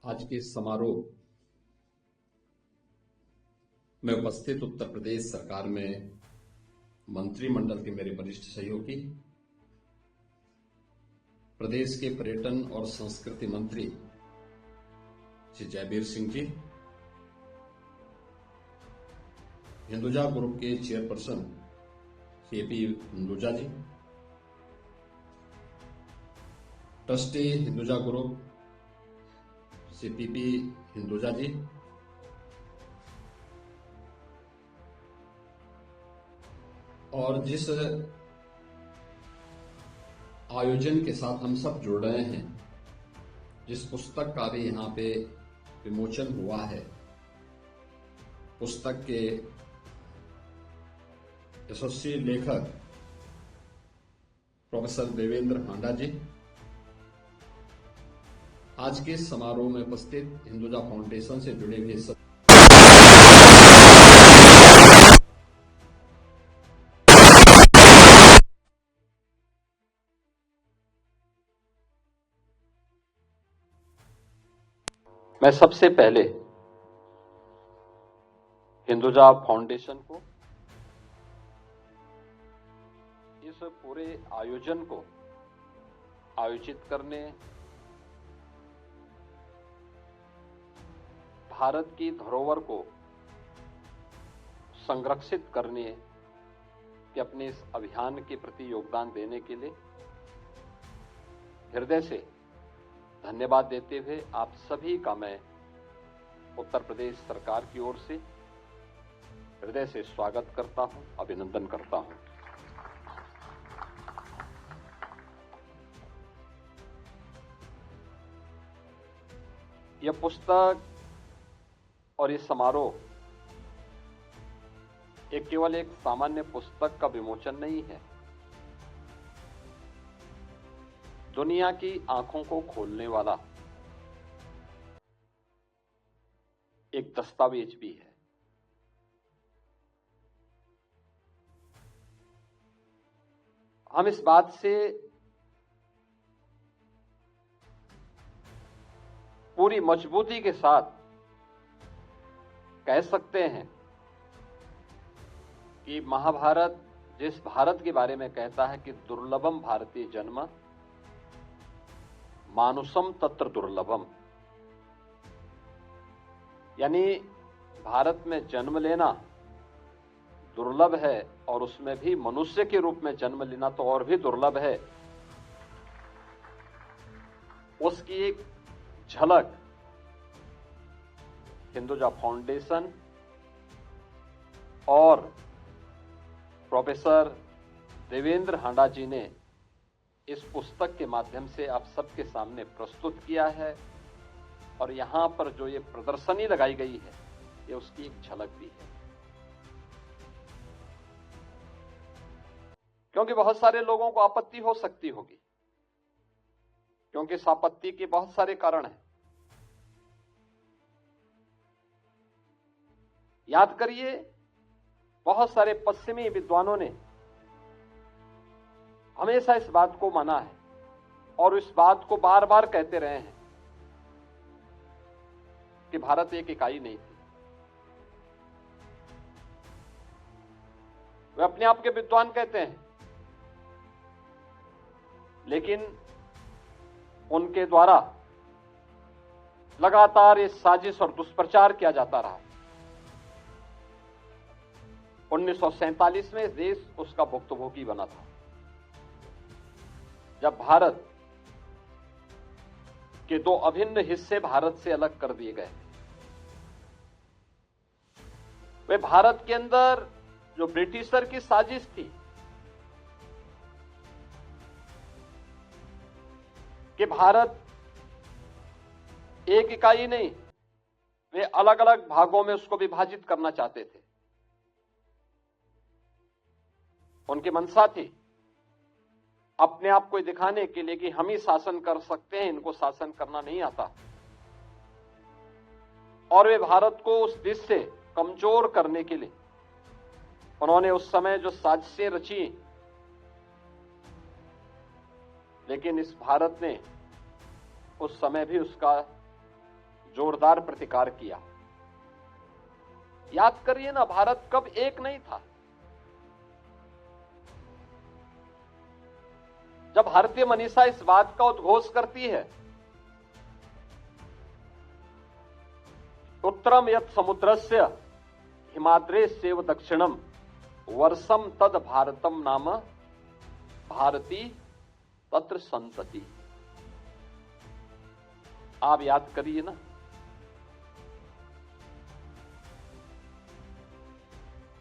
आज के इस समारोह में उपस्थित उत्तर प्रदेश सरकार में मंत्रिमंडल के मेरे वरिष्ठ सहयोगी, प्रदेश के पर्यटन और संस्कृति मंत्री श्री जयवीर सिंह जी, हिंदुजा ग्रुप के chairperson Shri A P. Hinduja ji, trustee Hinduja group Shri P P. Hinduja ji, और जिस आयोजन के साथ हम सब जुड़ रहे हैं, जिस पुस्तक का भी यहाँ पे विमोचन हुआ है, पुस्तक के यशस्वी लेखक प्रोफेसर देवेंद्र हांडा जी, आज के समारोह में उपस्थित हिंदुजा फाउंडेशन से जुड़े हुए सब मैं सबसे पहले हिंदुजा फाउंडेशन को, इस पूरे आयोजन को आयोजित करने, भारत की धरोहर को संरक्षित करने के अपने इस अभियान के प्रति योगदान देने के लिए हृदय से धन्यवाद देते हुए आप सभी का मैं उत्तर प्रदेश सरकार की ओर से हृदय से स्वागत करता हूं, अभिनंदन करता हूं। यह पुस्तक और ये समारोह केवल एक सामान्य पुस्तक का विमोचन नहीं है, दुनिया की आंखों को खोलने वाला एक दस्तावेज भी है। हम इस बात से पूरी मजबूती के साथ कह सकते हैं कि महाभारत जिस भारत के बारे में कहता है कि दुर्लभम भारतीय जन्म मानुषम तत्र दुर्लभम, यानी भारत में जन्म लेना दुर्लभ है और उसमें भी मनुष्य के रूप में जन्म लेना तो और भी दुर्लभ है। उसकी एक झलक हिंदुजा फाउंडेशन और प्रोफेसर देवेंद्र हांडा जी ने इस पुस्तक के माध्यम से आप सबके सामने प्रस्तुत किया है, और यहां पर जो ये प्रदर्शनी लगाई गई है, ये उसकी एक झलक भी है। क्योंकि बहुत सारे लोगों को आपत्ति हो सकती होगी, क्योंकि इस आपत्ति के बहुत सारे कारण हैं। याद करिए, बहुत सारे पश्चिमी विद्वानों ने हमेशा इस बात को माना है और इस बात को बार बार कहते रहे हैं कि भारत एक इकाई नहीं थी। वे अपने आप के विद्वान कहते हैं, लेकिन उनके द्वारा लगातार इस साजिश और दुष्प्रचार किया जाता रहा। 1947 में देश उसका भुक्तभोगी बना था, जब भारत के दो अभिन्न हिस्से भारत से अलग कर दिए गए। वे भारत के अंदर जो ब्रिटिशर की साजिश थी कि भारत एक इकाई नहीं, वे अलग अलग भागों में उसको विभाजित करना चाहते थे। उनकी मंशा थी अपने आप को दिखाने के लिए कि हम ही शासन कर सकते हैं, इनको शासन करना नहीं आता, और वे भारत को उस दिश से कमजोर करने के लिए उन्होंने उस समय जो साजिशें रची, लेकिन इस भारत ने उस समय भी उसका जोरदार प्रतिकार किया। याद करिए ना, भारत कब एक नहीं था। जब भारतीय मनीषा इस बात का उद्घोष करती है, उत्तरम यत् समुद्रस्य हिमाद्रेस्यैव दक्षिणम वर्षम तद भारतम नाम भारती तत्र संतति। आप याद करिए ना,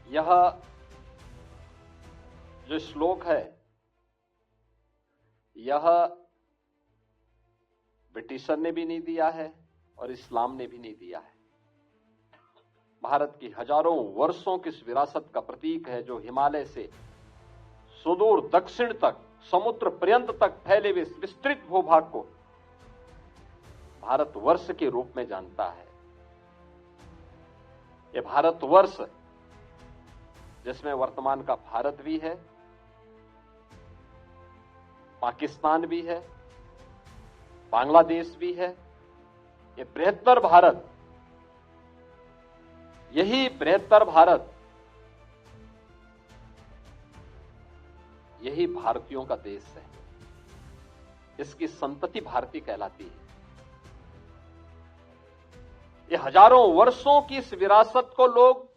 यह जो श्लोक है, यह ब्रिटिशर ने भी नहीं दिया है और इस्लाम ने भी नहीं दिया है। भारत की हजारों वर्षों की इस विरासत का प्रतीक है, जो हिमालय से सुदूर दक्षिण तक, समुद्र पर्यंत तक फैले हुए विस्तृत भूभाग को भारतवर्ष के रूप में जानता है। यह भारतवर्ष, जिसमें वर्तमान का भारत भी है, पाकिस्तान भी है, बांग्लादेश भी है, ये बृहत्तर भारत, यही बृहत्तर भारत, यही भारतीयों का देश है। इसकी संतति भारतीय कहलाती है। ये हजारों वर्षों की इस विरासत को लोग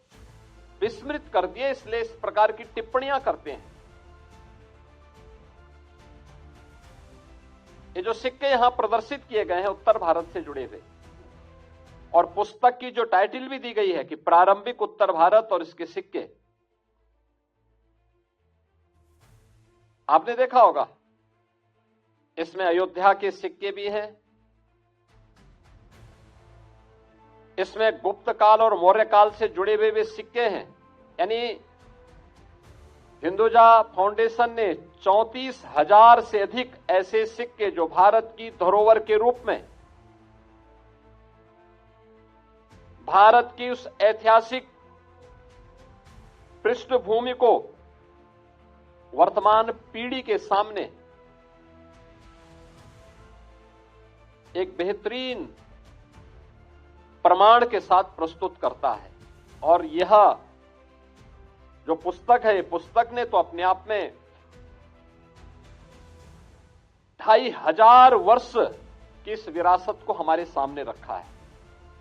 विस्मृत कर दिए, इसलिए इस प्रकार की टिप्पणियां करते हैं। ये जो सिक्के यहां प्रदर्शित किए गए हैं उत्तर भारत से जुड़े हुए, और पुस्तक की जो टाइटल भी दी गई है कि प्रारंभिक उत्तर भारत और इसके सिक्के, आपने देखा होगा इसमें अयोध्या के सिक्के भी हैं, इसमें गुप्त काल और मौर्य काल से जुड़े हुए भी सिक्के हैं। यानी हिंदुजा फाउंडेशन ने 34,000 से अधिक ऐसे सिक्के जो भारत की धरोहर के रूप में, भारत की उस ऐतिहासिक पृष्ठभूमि को वर्तमान पीढ़ी के सामने एक बेहतरीन प्रमाण के साथ प्रस्तुत करता है। और यह जो पुस्तक है, पुस्तक ने तो अपने आप में 2500 वर्ष की इस विरासत को हमारे सामने रखा है।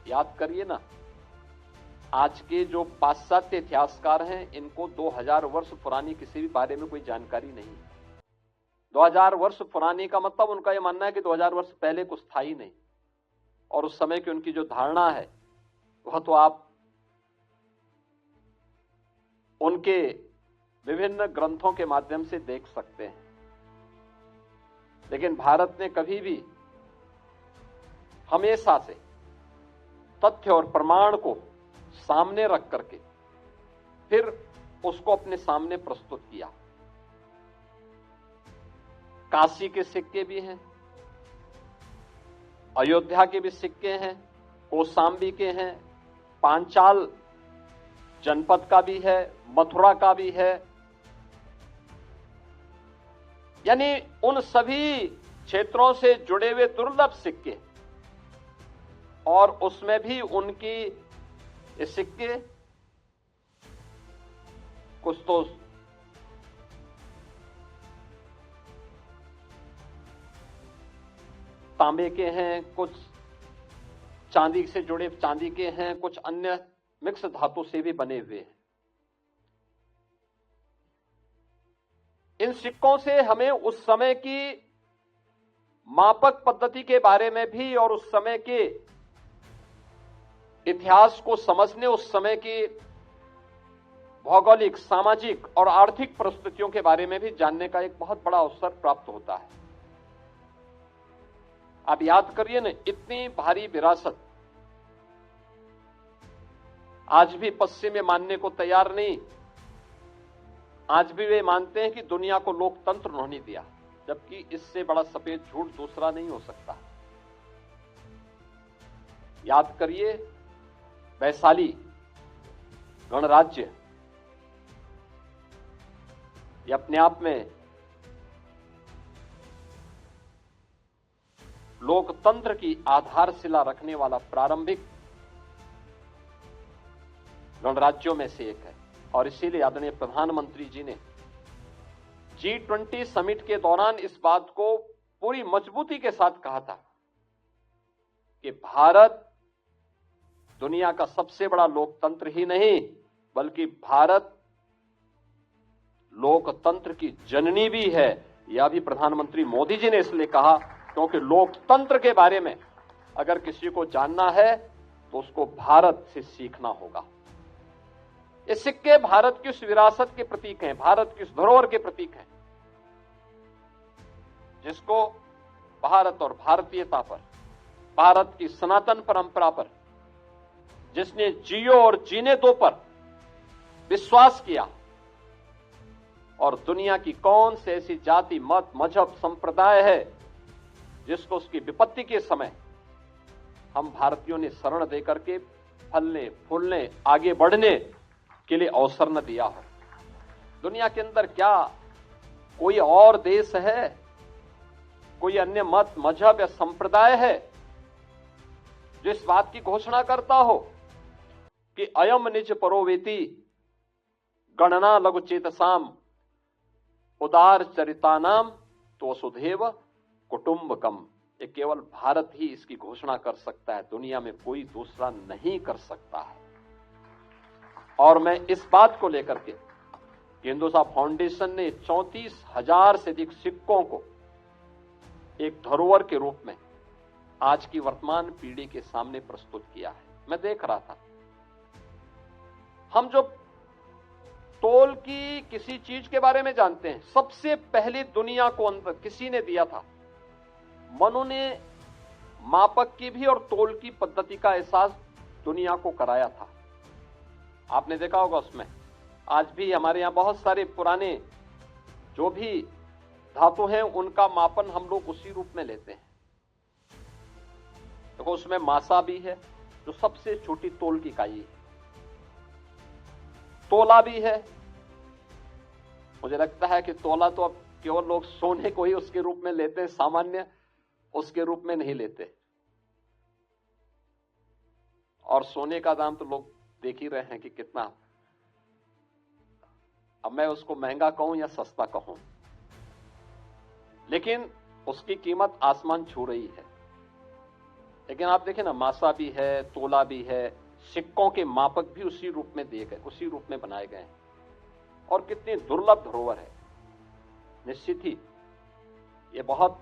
याद करिए ना, आज के जो पाश्चात्य इतिहासकार हैं, इनको 2000 वर्ष पुरानी किसी भी बारे में कोई जानकारी नहीं है। 2000 वर्ष पुरानी का मतलब उनका यह मानना है कि 2000 वर्ष पहले कुछ था ही नहीं, और उस समय की उनकी जो धारणा है वह तो आप उनके विभिन्न ग्रंथों के माध्यम से देख सकते हैं। लेकिन भारत ने कभी भी हमेशा से तथ्य और प्रमाण को सामने रख करके फिर उसको अपने सामने प्रस्तुत किया। काशी के सिक्के भी हैं, अयोध्या के भी सिक्के हैं, कौशाम्बी के हैं, पांचाल जनपद का भी है, मथुरा का भी है। यानी उन सभी क्षेत्रों से जुड़े हुए दुर्लभ सिक्के, और उसमें भी उनकी ये सिक्के कुछ तो तांबे के हैं, कुछ चांदी से जुड़े चांदी के हैं, कुछ अन्य मिक्स धातु से भी बने हुए हैं। इन सिक्कों से हमें उस समय की मापक पद्धति के बारे में भी और उस समय के इतिहास को समझने, उस समय की भौगोलिक, सामाजिक और आर्थिक परिस्थितियों के बारे में भी जानने का एक बहुत बड़ा अवसर प्राप्त होता है। आप याद करिए ना, इतनी भारी विरासत आज भी पश्चिम मानने को तैयार नहीं। आज भी वे मानते हैं कि दुनिया को लोकतंत्र उन्होंने दिया, जबकि इससे बड़ा सफेद झूठ दूसरा नहीं हो सकता। याद करिए, वैशाली गणराज्य, ये अपने आप में लोकतंत्र की आधारशिला रखने वाला प्रारंभिक गणराज्यों में से एक है। और इसीलिए आदरणीय प्रधानमंत्री जी ने G20 समिट के दौरान इस बात को पूरी मजबूती के साथ कहा था कि भारत दुनिया का सबसे बड़ा लोकतंत्र ही नहीं बल्कि भारत लोकतंत्र की जननी भी है। यह भी प्रधानमंत्री मोदी जी ने इसलिए कहा क्योंकि लोकतंत्र के बारे में अगर किसी को जानना है तो उसको भारत से सीखना होगा। ये सिक्के भारत की उस विरासत के प्रतीक हैं, भारत की उस धरोहर के प्रतीक हैं जिसको भारत और भारतीयता पर, भारत की सनातन परंपरा पर जिसने जियो और जीने दो पर विश्वास किया और दुनिया की कौन से ऐसी जाति, मत, मजहब, संप्रदाय है जिसको उसकी विपत्ति के समय हम भारतीयों ने शरण देकर के फलने, फूलने, आगे बढ़ने के लिए अवसर न दिया हो। दुनिया के अंदर क्या कोई और देश है, कोई अन्य मत, मजहब या संप्रदाय है जो इस बात की घोषणा करता हो कि अयम निज परोवेति गणना लघु चेतसाम उदार चरितानाम तो वसुधैव कुटुंबकम। ये केवल भारत ही इसकी घोषणा कर सकता है, दुनिया में कोई दूसरा नहीं कर सकता है। और मैं इस बात को लेकर के हिंदुस्तान फाउंडेशन ने 34,000 से अधिक सिक्कों को एक धरोहर के रूप में आज की वर्तमान पीढ़ी के सामने प्रस्तुत किया है। मैं देख रहा था, हम जो तोल की किसी चीज के बारे में जानते हैं, सबसे पहले दुनिया को अंदर किसी ने दिया था, मनु ने मापक की भी और तोल की पद्धति का एहसास दुनिया को कराया था। आपने देखा होगा उसमें आज भी हमारे यहां बहुत सारे पुराने जो भी धातु हैं उनका मापन हम लोग उसी रूप में लेते हैं। देखो उसमें मासा भी है जो सबसे छोटी तोल की इकाई है, तोला भी है। मुझे लगता है कि तोला तो अब केवल लोग सोने को ही उसके रूप में लेते हैं, सामान्य उसके रूप में नहीं लेते। और सोने का दाम तो लोग देख ही रहे हैं कि कितना, अब मैं उसको महंगा कहूं या सस्ता कहूं, लेकिन उसकी कीमत आसमान छू रही है। लेकिन आप देखें ना, मासा भी है, तोला भी है, सिक्कों के मापक भी उसी रूप में दिए गए, उसी रूप में बनाए गए हैं। और कितनी दुर्लभ धरोहर है। निश्चित ही ये बहुत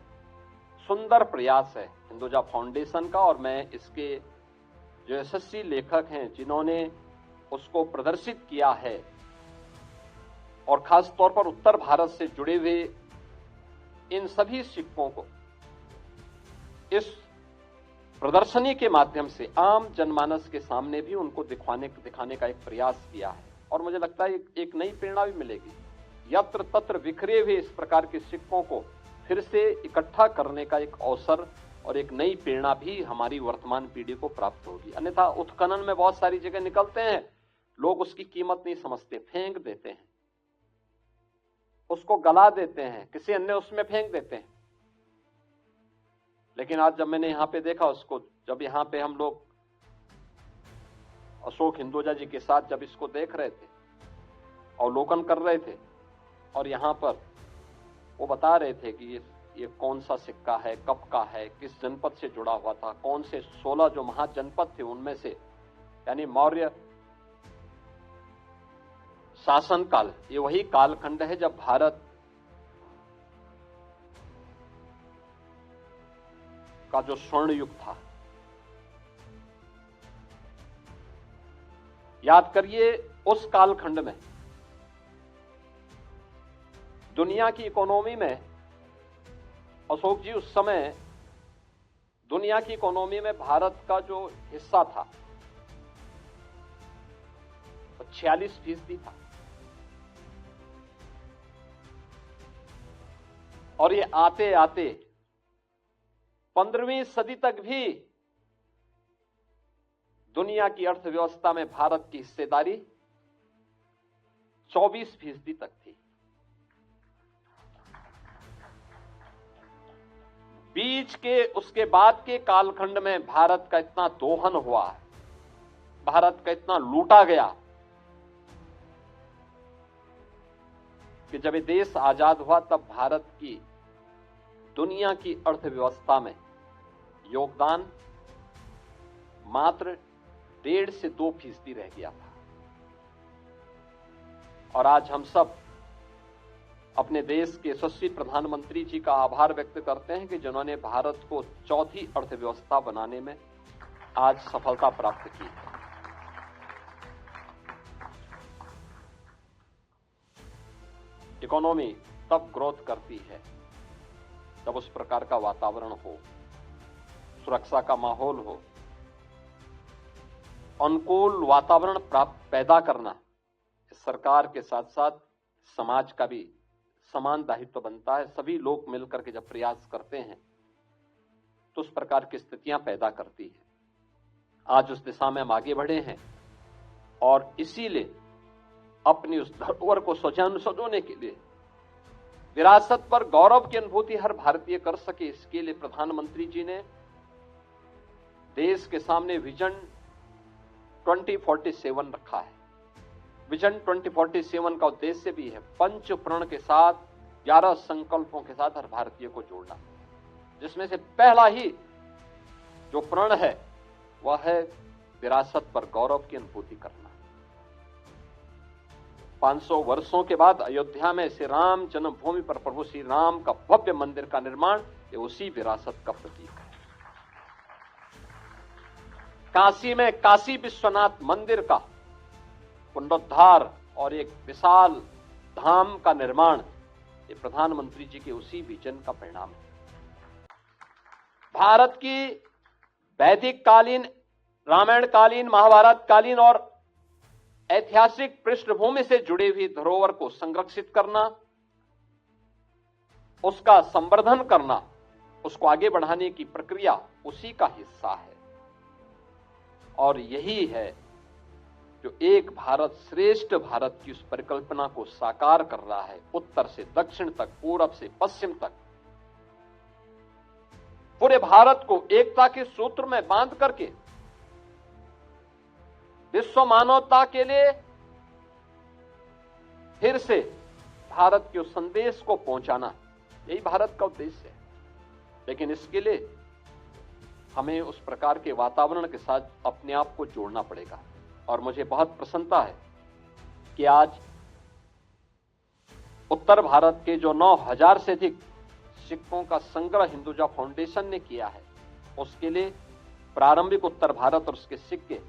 सुंदर प्रयास है हिंदुजा फाउंडेशन का, और मैं इसके जो यशस्वी लेखक हैं जिन्होंने उसको प्रदर्शित किया है और खास तौर पर उत्तर भारत से जुड़े हुए इन सभी सिक्कों को इस प्रदर्शनी के माध्यम से आम जनमानस के सामने भी उनको दिखाने का एक प्रयास किया है। और मुझे लगता है एक नई प्रेरणा भी मिलेगी। यत्र तत्र बिखरे हुए इस प्रकार के सिक्कों को फिर से इकट्ठा करने का एक अवसर और एक नई प्रेरणा भी हमारी वर्तमान पीढ़ी को प्राप्त होगी। अन्यथा उत्खनन में बहुत सारी जगह निकलते हैं, लोग उसकी कीमत नहीं समझते, फेंक देते हैं, उसको गला देते हैं, किसी अन्य उसमें फेंक देते हैं। लेकिन आज जब मैंने यहां पे देखा उसको, जब यहां पे हम लोग अशोक हिंदुजा जी के साथ जब इसको देख रहे थे, अवलोकन कर रहे थे, और यहां पर वो बता रहे थे कि ये कौन सा सिक्का है, कब का है, किस जनपद से जुड़ा हुआ था, कौन से 16 जो महाजनपद थे उनमें से, यानी मौर्य शासनकाल, ये वही कालखंड है जब भारत का जो स्वर्ण युग था। याद करिए, उस कालखंड में दुनिया की इकोनॉमी में, अशोक जी उस समय दुनिया की इकोनॉमी में भारत का जो हिस्सा था वो 46% था। और ये आते आते 15वीं सदी तक भी दुनिया की अर्थव्यवस्था में भारत की हिस्सेदारी 24% तक थी। बीच के उसके बाद के कालखंड में भारत का इतना दोहन हुआ है, भारत का इतना लूटा गया कि जब ये देश आजाद हुआ तब भारत की दुनिया की अर्थव्यवस्था में योगदान मात्र 1.5 से 2% रह गया था। और आज हम सब अपने देश के यशस्वी प्रधानमंत्री जी का आभार व्यक्त करते हैं कि जिन्होंने भारत को चौथी अर्थव्यवस्था बनाने में आज सफलता प्राप्त की है। इकोनॉमी तब ग्रोथ करती है जब उस प्रकार का वातावरण हो, सुरक्षा का माहौल हो, अनुकूल वातावरण पैदा करना सरकार के साथ साथ समाज का भी समान दायित्व बनता है। सभी लोग मिलकर के जब प्रयास करते हैं तो उस प्रकार की स्थितियां पैदा करती है। आज उस दिशा में हम आगे बढ़े हैं और इसीलिए अपनी उस धरोहर को संजोने के लिए, विरासत पर गौरव की अनुभूति हर भारतीय कर सके, इसके लिए प्रधानमंत्री जी ने देश के सामने विजन 2047 रखा है। विजन 2047 का उद्देश्य भी है पंच प्रण के साथ 11 संकल्पों के साथ हर भारतीय को जोड़ना, जिसमें से पहला ही जो प्रण है वह है विरासत पर गौरव की अनुभूति करना। 500 वर्षों के बाद अयोध्या में श्री राम जन्मभूमि पर प्रभु श्री राम का भव्य मंदिर का निर्माण, ये उसी विरासत का प्रतीक है। काशी में काशी विश्वनाथ मंदिर का पुनरुद्धार और एक विशाल धाम का निर्माण, ये प्रधानमंत्री जी के उसी विजन का परिणाम है। भारत की वैदिक कालीन, रामायण कालीन, महाभारत कालीन और ऐतिहासिक पृष्ठभूमि से जुड़ी हुई धरोहर को संरक्षित करना, उसका संवर्धन करना, उसको आगे बढ़ाने की प्रक्रिया उसी का हिस्सा है। और यही है जो एक भारत श्रेष्ठ भारत की उस परिकल्पना को साकार कर रहा है। उत्तर से दक्षिण तक, पूरब से पश्चिम तक पूरे भारत को एकता के सूत्र में बांध करके विश्व मानवता के लिए फिर से भारत के उस संदेश को पहुंचाना, यही भारत का उद्देश्य है। लेकिन इसके लिए हमें उस प्रकार के वातावरण के साथ अपने आप को जोड़ना पड़ेगा। और मुझे बहुत प्रसन्नता है कि आज उत्तर भारत के जो 9,000 से अधिक सिक्कों का संग्रह हिंदुजा फाउंडेशन ने किया है, उसके लिए प्रारंभिक उत्तर भारत और उसके सिक्के,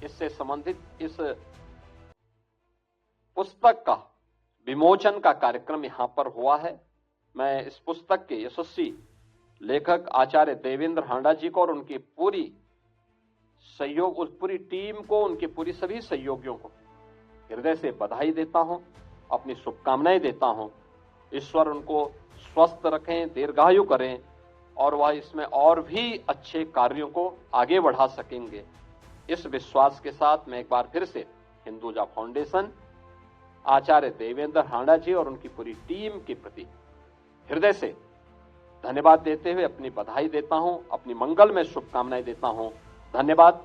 इससे संबंधित इस पुस्तक का विमोचन का कार्यक्रम यहां पर हुआ है। मैं इस पुस्तक के यशस्वी लेखक आचार्य देवेंद्र हांडा जी को और उनकी पूरी सहयोग, उस पूरी टीम को, उनके पूरी सभी सहयोगियों को हृदय से बधाई देता हूं, अपनी शुभकामनाएं देता हूं। ईश्वर उनको स्वस्थ रखें, दीर्घायु करें और वह इसमें और भी अच्छे कार्यों को आगे बढ़ा सकेंगे। इस विश्वास के साथ मैं एक बार फिर से हिंदुजा फाउंडेशन, आचार्य देवेंद्र हांडा जी और उनकी पूरी टीम के प्रति हृदय से धन्यवाद देते हुए अपनी बधाई देता हूं, अपनी मंगलमय शुभकामनाएं देता हूं। धन्यवाद।